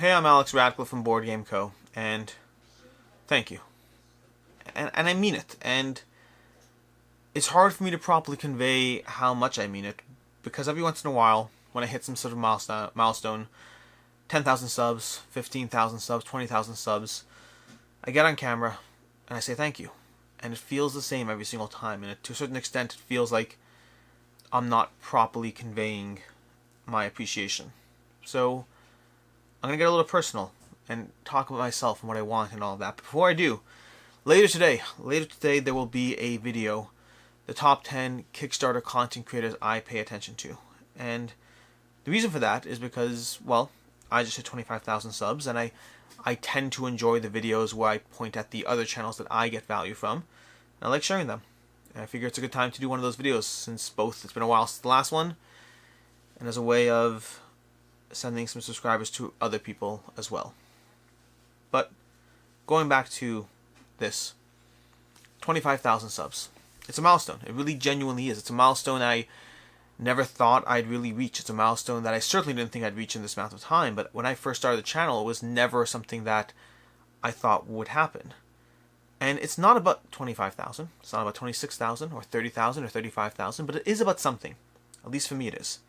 Hey, I'm Alex Radcliffe from Board Game Co. And thank you. And I mean it. And it's hard for me to properly convey how much I mean it, because every once in a while, when I hit some sort of milestone 10,000 subs, 15,000 subs, 20,000 subs, I get on camera and I say thank you. And it feels the same every single time. And to a certain extent, it feels like I'm not properly conveying my appreciation. So I'm going to get a little personal and talk about myself and what I want and all of that. But before I do, later today there will be a video, the top 10 Kickstarter content creators I pay attention to. And the reason for that is because, well, I just hit 25,000 subs, and I tend to enjoy the videos where I point at the other channels that I get value from, and I like sharing them. And I figure it's a good time to do one of those videos, since both it's been a while since the last one, and as a way of sending some subscribers to other people as well. But going back to this, 25,000 subs. It's a milestone. It really genuinely is. It's a milestone I never thought I'd really reach. It's a milestone that I certainly didn't think I'd reach in this amount of time, but when I first started the channel, it was never something that I thought would happen. And it's not about 25,000. It's not about 26,000 or 30,000 or 35,000, but it is about something. At least for me it is.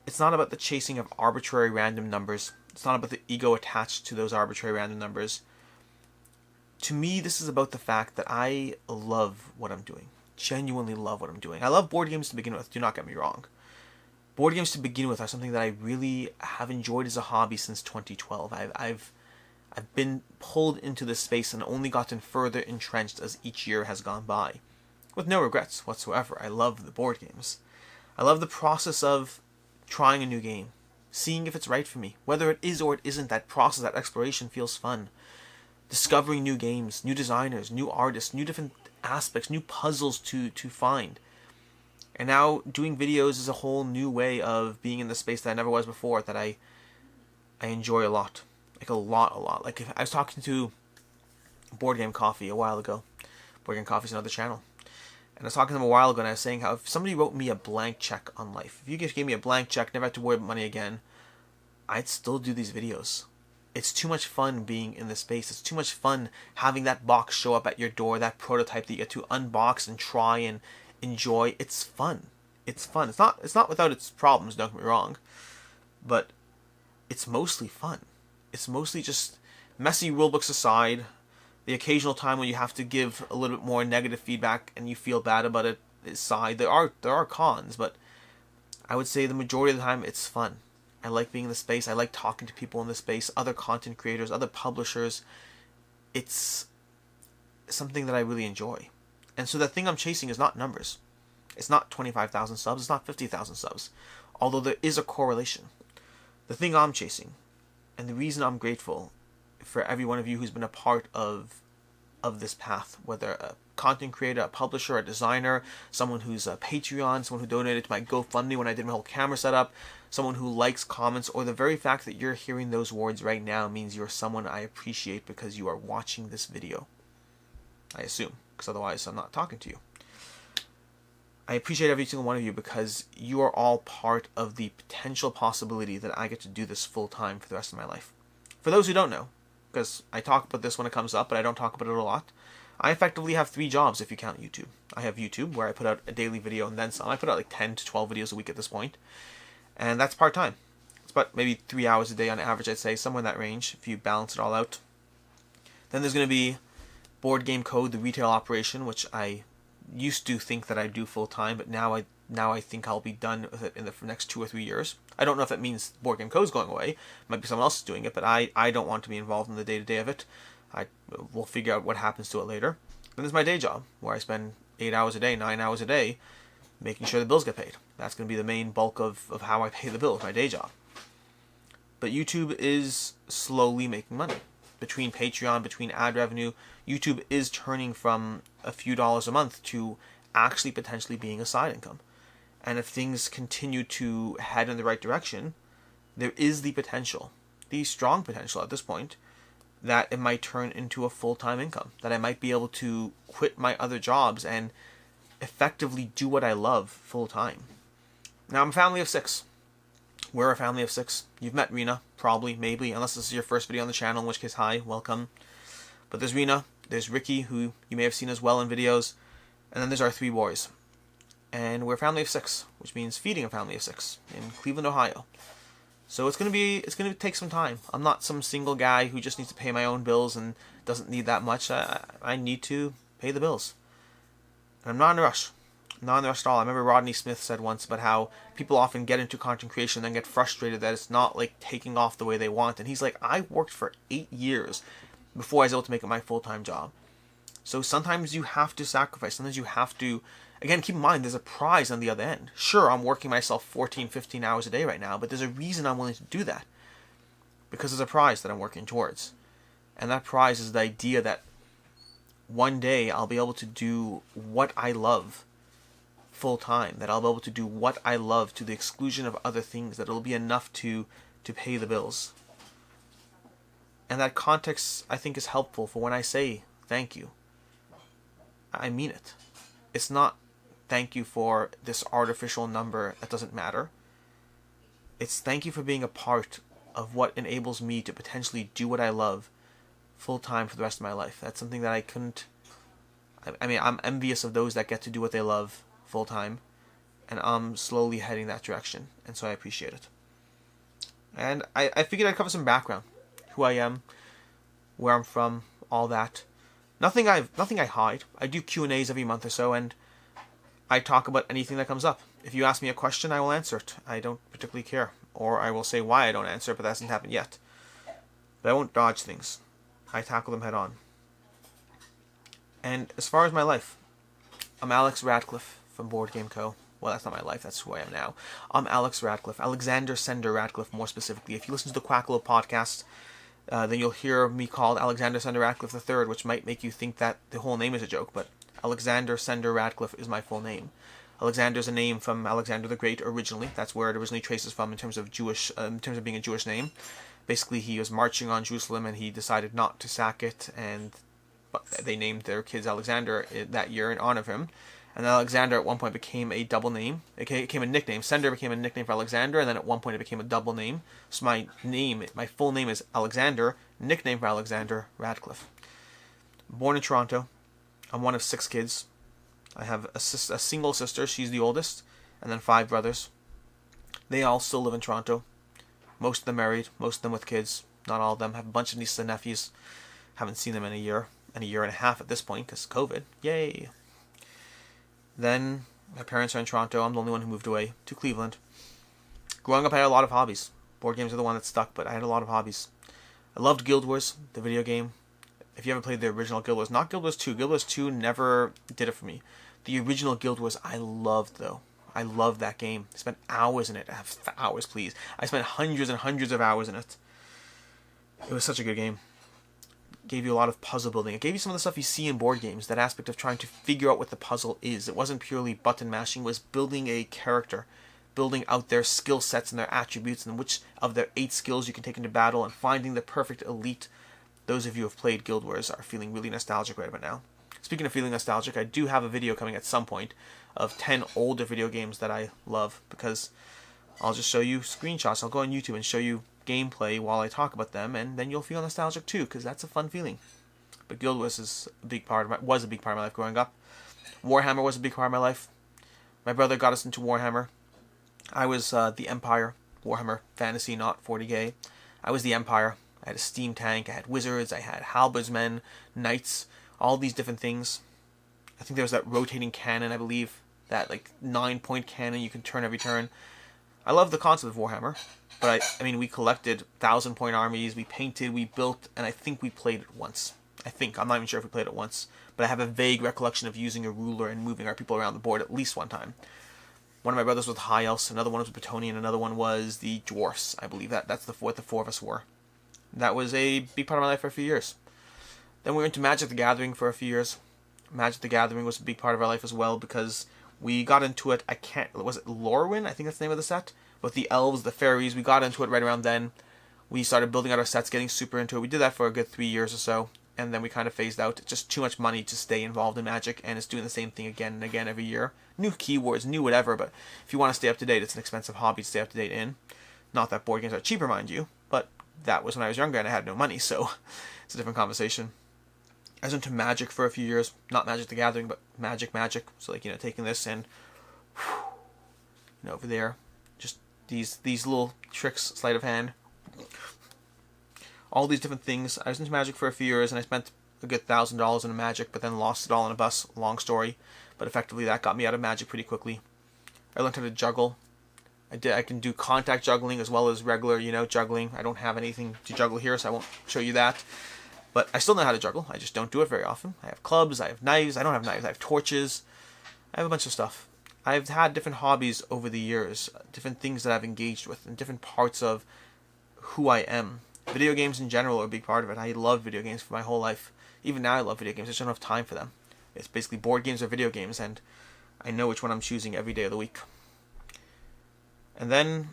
It's not about the chasing of arbitrary random numbers. It's not about the ego attached to those arbitrary random numbers. To me, this is about the fact that I love what I'm doing. Genuinely love what I'm doing. I love board games to begin with, do not get me wrong. Board games to begin with are something that I really have enjoyed as a hobby since 2012. I've been pulled into this space and only gotten further entrenched as each year has gone by. With no regrets whatsoever. I love the board games. I love the process of trying a new game, seeing if it's right for me. Whether it is or it isn't, that process, that exploration feels fun. Discovering new games, new designers, new artists, new different aspects, new puzzles to find. And now doing videos is a whole new way of being in the space that I never was before, that I enjoy a lot. Like a lot. Like, if I was talking to Board Game Coffee a while ago. Board Game Coffee's another channel. And I was talking to them a while ago, and I was saying how if somebody wrote me a blank check on life, if you just gave me a blank check, never had to worry about money again, I'd still do these videos. It's too much fun being in this space. It's too much fun having that box show up at your door, that prototype that you get to unbox and try and enjoy. It's fun. It's fun. It's not without its problems, don't get me wrong. But it's mostly fun. It's mostly just messy rulebooks aside, the occasional time when you have to give a little bit more negative feedback and you feel bad about it aside. There are cons, but I would say the majority of the time it's fun. I like being in the space. I like talking to people in the space, other content creators, other publishers. It's something that I really enjoy. And so the thing I'm chasing is not numbers. It's not 25,000 subs. It's not 50,000 subs. Although there is a correlation. The thing I'm chasing, and the reason I'm grateful for every one of you who's been a part of this path, whether a content creator, a publisher, a designer, someone who's a Patreon, someone who donated to my GoFundMe when I did my whole camera setup, someone who likes, comments, or the very fact that you're hearing those words right now means you're someone I appreciate because you are watching this video. I assume, because otherwise I'm not talking to you. I appreciate every single one of you because you are all part of the potential possibility that I get to do this full time for the rest of my life. For those who don't know, because I talk about this when it comes up, but I don't talk about it a lot, I effectively have 3 jobs if you count YouTube. I have YouTube, where I put out a daily video and then some. I put out like 10 to 12 videos a week at this point. And that's part-time. It's about maybe 3 hours a day on average, I'd say, somewhere in that range, if you balance it all out. Then there's going to be Board Game Code, the retail operation, which I used to think that I'd do full-time, but now I think I'll be done with it in the next 2 or 3 years. I don't know if that means Board Game Code's going away. It might be someone else doing it, but I don't want to be involved in the day-to-day of it. We'll figure out what happens to it later. Then there's my day job, where I spend 8 hours a day, 9 hours a day, making sure the bills get paid. That's going to be the main bulk of how I pay the bills, my day job. But YouTube is slowly making money. Between Patreon, between ad revenue, YouTube is turning from a few dollars a month to actually potentially being a side income. And if things continue to head in the right direction, there is the potential, the strong potential at this point, that it might turn into a full-time income. That I might be able to quit my other jobs and effectively do what I love full-time. Now, I'm a family of 6. We're a family of 6. You've met Rena, probably, maybe, unless this is your first video on the channel, in which case, hi, welcome. But there's Rena, there's Ricky, who you may have seen as well in videos, and then there's our 3 boys. And we're a family of 6, which means feeding a family of 6 in Cleveland, Ohio. So it's gonna take some time. I'm not some single guy who just needs to pay my own bills and doesn't need that much. I need to pay the bills. And I'm not in a rush. Not in a rush at all. I remember Rodney Smith said once about how people often get into content creation and then get frustrated that it's not like taking off the way they want. And he's like, I worked for 8 years before I was able to make it my full-time job. So sometimes you have to sacrifice. Sometimes you have to, again, keep in mind, there's a prize on the other end. Sure, I'm working myself 14, 15 hours a day right now, but there's a reason I'm willing to do that. Because there's a prize that I'm working towards. And that prize is the idea that one day I'll be able to do what I love full time, that I'll be able to do what I love to the exclusion of other things, that it'll be enough to pay the bills. And that context, I think, is helpful for when I say thank you. I mean it. It's not thank you for this artificial number that doesn't matter. It's thank you for being a part of what enables me to potentially do what I love full time for the rest of my life. That's something that I couldn't. I mean, I'm envious of those that get to do what they love full time, and I'm slowly heading that direction, and so I appreciate it. And I figured I'd cover some background, who I am, where I'm from, all that. Nothing I hide. I do Q&As every month or so, and I talk about anything that comes up. If you ask me a question, I will answer it. I don't particularly care, or I will say why I don't answer it, but that hasn't happened yet. But I won't dodge things. I tackle them head on. And as far as my life, I'm Alex Radcliffe from Board Game Co. Well, that's not my life, that's who I am now. I'm Alex Radcliffe, Alexander Sender Radcliffe, more specifically. If you listen to the Quackalo podcast, then you'll hear me called Alexander Sender Radcliffe III, which might make you think that the whole name is a joke, but Alexander Sender Radcliffe is my full name. Alexander is a name from Alexander the Great originally. That's where it originally traces from in terms of being a Jewish name. Basically, he was marching on Jerusalem and he decided not to sack it, and they named their kids Alexander that year in honor of him. And Alexander at one point became a double name. It became a nickname. Sender became a nickname for Alexander, and then at one point it became a double name. So my full name is Alexander, nickname for Alexander Radcliffe. Born in Toronto. I'm one of 6 kids. I have a single sister, she's the oldest, and then 5 brothers. They all still live in Toronto. Most of them married, most of them with kids. Not all of them. I have a bunch of nieces and nephews. Haven't seen them in a year and a half at this point, because COVID. Yay! Then, my parents are in Toronto. I'm the only one who moved away to Cleveland. Growing up, I had a lot of hobbies. Board games are the one that stuck, but I had a lot of hobbies. I loved Guild Wars, the video game. If you haven't played the original Guild Wars, not Guild Wars 2. Guild Wars 2 never did it for me. The original Guild Wars I loved, though. I loved that game. I spent hours in it. Hours, please. I spent hundreds and hundreds of hours in it. It was such a good game. Gave you a lot of puzzle building. It gave you some of the stuff you see in board games, that aspect of trying to figure out what the puzzle is. It wasn't purely button mashing, it was building a character, building out their skill sets and their attributes, and which of their 8 skills you can take into battle, and finding the perfect elite. Those of you who have played Guild Wars are feeling really nostalgic right about now. Speaking of feeling nostalgic, I do have a video coming at some point of 10 older video games that I love, because I'll just show you screenshots. I'll go on YouTube and show you gameplay while I talk about them, and then you'll feel nostalgic too, because that's a fun feeling. But Guild Wars was a big part of my life growing up. Warhammer was a big part of my life. My brother got us into Warhammer. I was the Empire, Warhammer Fantasy, not 40k. I was the Empire. I had a steam tank, I had wizards, I had halberdsmen, knights, all these different things. I think there was that rotating cannon, I believe, that like 9-point cannon you can turn every turn. I love the concept of Warhammer, but I mean, we collected 1,000-point armies, we painted, we built, and I think we played it once. I'm not even sure if we played it once, but I have a vague recollection of using a ruler and moving our people around the board at least one time. One of my brothers was the High Elves, another one was Bretonnian, another one was the Dwarfs, I believe. That's what the 4 of us were. That was a big part of my life for a few years. Then we were into Magic the Gathering for a few years. Magic the Gathering was a big part of our life as well, because we got into it, was it Lorwyn? I think that's the name of the set. With the elves, the fairies, we got into it right around then. We started building out our sets, getting super into it. We did that for a good 3 years or so, and then we kind of phased out. It's just too much money to stay involved in Magic, and it's doing the same thing again and again every year. New keywords, new whatever, but if you want to stay up to date, it's an expensive hobby to stay up to date in. Not that board games are cheaper, mind you, but that was when I was younger and I had no money, so it's a different conversation. I was into Magic for a few years. Not Magic the Gathering, but Magic. So, like, taking this and, over there, just these little tricks, sleight of hand, all these different things. I was into Magic for a few years, and I spent a good $1,000 in Magic, but then lost it all in a bus. Long story, but effectively that got me out of Magic pretty quickly. I learned how to juggle. I can do contact juggling as well as regular, juggling. I don't have anything to juggle here, so I won't show you that. But I still know how to juggle. I just don't do it very often. I have clubs. I have knives. I don't have knives. I have torches. I have a bunch of stuff. I've had different hobbies over the years, different things that I've engaged with, and different parts of who I am. Video games in general are a big part of it. I loved video games for my whole life. Even now I love video games. I just don't have time for them. It's basically board games or video games, and I know which one I'm choosing every day of the week. And then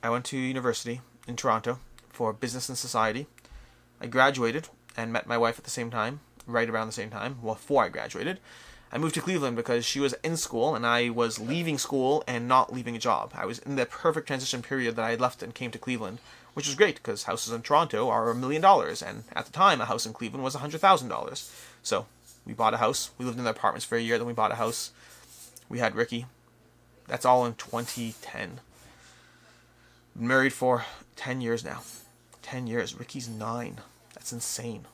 I went to university in Toronto for business and society. I graduated and met my wife at the same time, right around the same time, before I graduated. I moved to Cleveland because she was in school and I was leaving school and not leaving a job. I was in the perfect transition period that I left and came to Cleveland, which was great because houses in Toronto are $1 million, and at the time a house in Cleveland was $100,000. So we bought a house. We lived in the apartments for a year, then we bought a house. We had Ricky. That's all in 2010. Been married for 10 years now. 10 years. Ricky's 9. That's insane.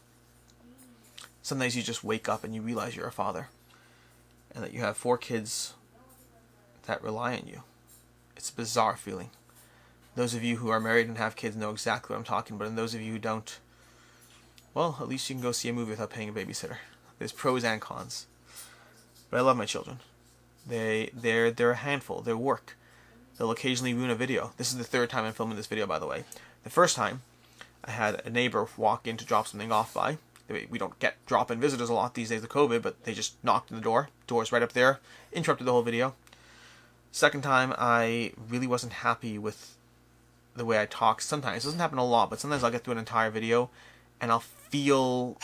Some days you just wake up and you realize you're a father. And that you have 4 kids that rely on you. It's a bizarre feeling. Those of you who are married and have kids know exactly what I'm talking about. And those of you who don't, well, at least you can go see a movie without paying a babysitter. There's pros and cons. But I love my children. They're a handful. They're work. They'll occasionally ruin a video. This is the 3rd time I'm filming this video, by the way. The first time, I had a neighbor walk in to drop something off by. We don't get drop-in visitors a lot these days of COVID, but they just knocked on the door. Door's right up there. Interrupted the whole video. Second time, I really wasn't happy with the way I talk. Sometimes, it doesn't happen a lot, but sometimes I'll get through an entire video, and I'll feel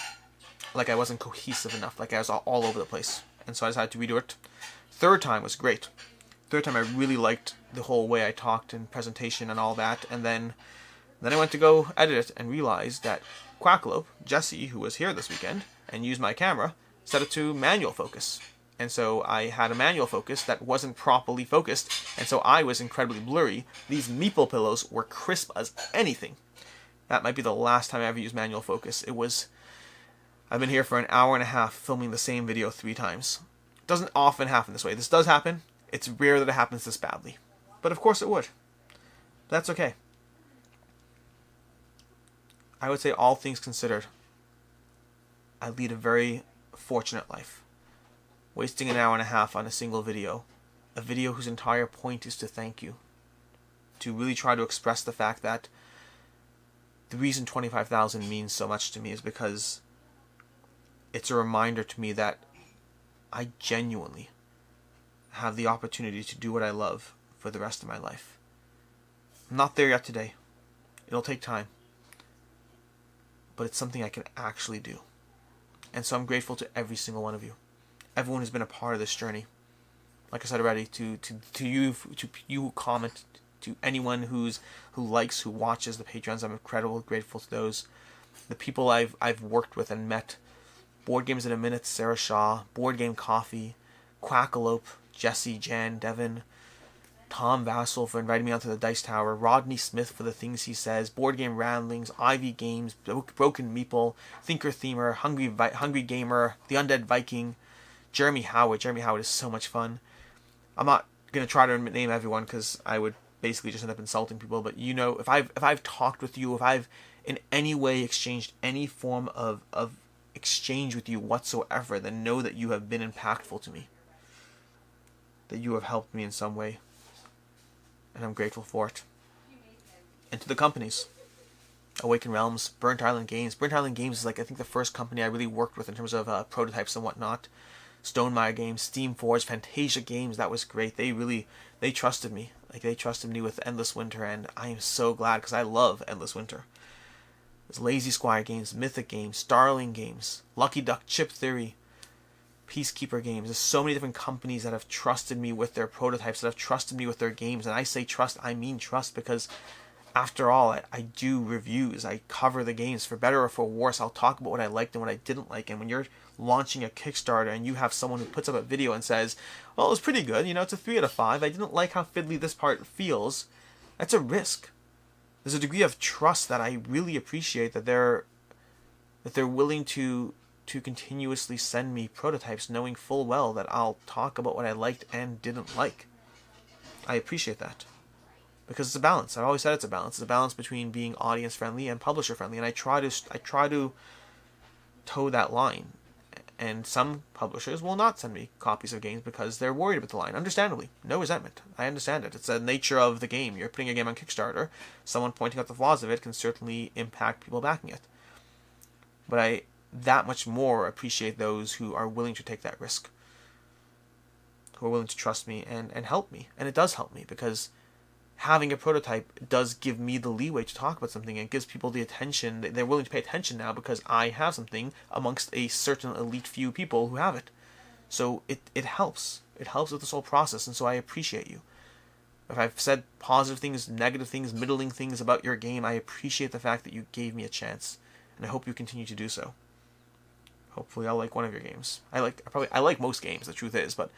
like I wasn't cohesive enough, like I was all over the place. And so I decided to redo it. Third time was great. Third time I really liked the whole way I talked and presentation and all that, and then I went to go edit it and realized that Quackalope, Jesse, who was here this weekend and used my camera, set it to manual focus. And so I had a manual focus that wasn't properly focused, and so I was incredibly blurry. These meeple pillows were crisp as anything. That might be the last time I ever used manual focus. I've been here for an hour and a half filming the same video 3 times. It doesn't often happen this way. This does happen. It's rare that it happens this badly. But of course it would. That's okay. I would say, all things considered, I lead a very fortunate life. Wasting an hour and a half on a single video. A video whose entire point is to thank you. To really try to express the fact that the reason 25,000 means so much to me is because it's a reminder to me that I genuinely have the opportunity to do what I love for the rest of my life. I'm not there yet today. It'll take time. But it's something I can actually do. And so I'm grateful to every single one of you. Everyone who's been a part of this journey. Like I said already, to you who comment, to anyone who likes, who watches the Patreons, I'm incredibly grateful to those. The people I've worked with and met. Board Games in a Minute, Sarah Shaw, Board Game Coffee, Quackalope, Jesse, Jan, Devin, Tom Vassell for inviting me onto the Dice Tower, Rodney Smith for the things he says, Board Game Ramblings, Ivy Games, Broken Meeple, Thinker Themer, Hungry Gamer, The Undead Viking, Jeremy Howard. Jeremy Howard is so much fun. I'm not going to try to name everyone because I would basically just end up insulting people, but if I've talked with you, if I've in any way exchanged any form of exchange with you whatsoever, then know that you have been impactful to me. That you have helped me in some way. And I'm grateful for it. And to the companies. Awaken Realms, Burnt Island Games. Burnt Island Games is I think the first company I really worked with in terms of prototypes and whatnot. Stonemaier Games, Steam Forge, Fantasia Games, that was great. They trusted me. They trusted me with Endless Winter, and I am so glad because I love Endless Winter. There's Lazy Squire Games, Mythic Games, Starling Games, Lucky Duck, Chip Theory, Peacekeeper Games. There's so many different companies that have trusted me with their prototypes, that have trusted me with their games. And I say trust, I mean trust, because after all, I do reviews. I cover the games for better or for worse. I'll talk about what I liked and what I didn't like. And when you're launching a Kickstarter and you have someone who puts up a video and says, well, it was pretty good, it's a 3 out of 5. I didn't like how fiddly this part feels. That's a risk. There's a degree of trust that I really appreciate, that they're willing to continuously send me prototypes knowing full well that I'll talk about what I liked and didn't like. I appreciate that. Because it's a balance. I've always said it's a balance. It's a balance between being audience friendly and publisher friendly, and I try to toe that line. And some publishers will not send me copies of games because they're worried about the line. Understandably, no resentment. I understand it. It's the nature of the game. You're putting a game on Kickstarter. Someone pointing out the flaws of it can certainly impact people backing it. But I that much more appreciate those who are willing to take that risk, who are willing to trust me and help me. And it does help me, because having a prototype does give me the leeway to talk about something, and gives people the attention. They're willing to pay attention now because I have something amongst a certain elite few people who have it. So it helps. It helps with this whole process, and so I appreciate you. If I've said positive things, negative things, middling things about your game, I appreciate the fact that you gave me a chance, and I hope you continue to do so. Hopefully I'll like one of your games. I like most games, the truth is, but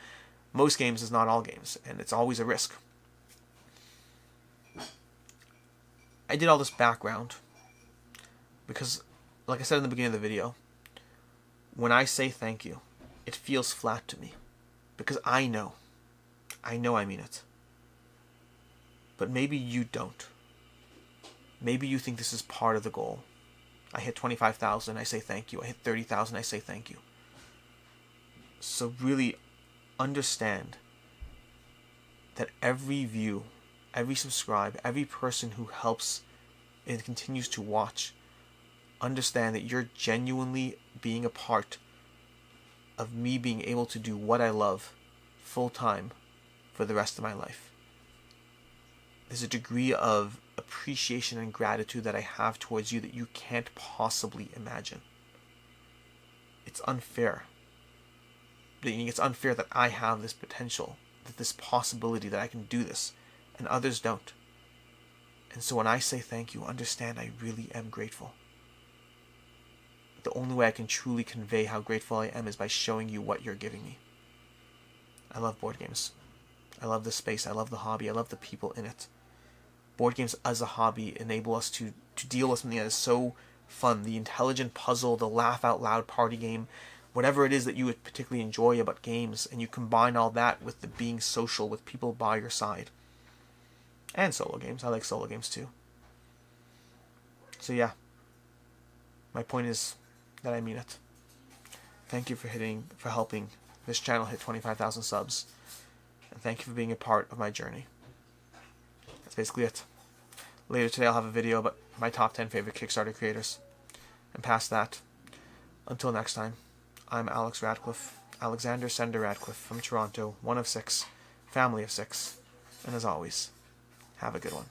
most games is not all games, and it's always a risk. I did all this background because, like I said in the beginning of the video, when I say thank you, it feels flat to me, because I know I mean it. But maybe you don't. Maybe you think this is part of the goal. I hit 25,000, I say thank you. I hit 30,000, I say thank you. So really understand that every view, every subscribe, every person who helps and continues to watch, understand that you're genuinely being a part of me being able to do what I love full time for the rest of my life. There's a degree of appreciation and gratitude that I have towards you that you can't possibly imagine. It's unfair. It's unfair that I have this potential, that this possibility that I can do this, and others don't. And so when I say thank you, understand I really am grateful. The only way I can truly convey how grateful I am is by showing you what you're giving me. I love board games. I love the space. I love the hobby. I love the people in it. Board games as a hobby enable us to deal with something that is so fun. The intelligent puzzle, the laugh out loud party game, whatever it is that you would particularly enjoy about games, and you combine all that with the being social with people by your side. And solo games. I like solo games too. So yeah, my point is that I mean it. Thank you for helping this channel hit 25,000 subs. And thank you for being a part of my journey. That's basically it. Later today I'll have a video about my top 10 favorite Kickstarter creators. And past that, until next time, I'm Alex Radcliffe, Alexander Sender Radcliffe from Toronto, one of 6, family of 6. And as always, have a good one.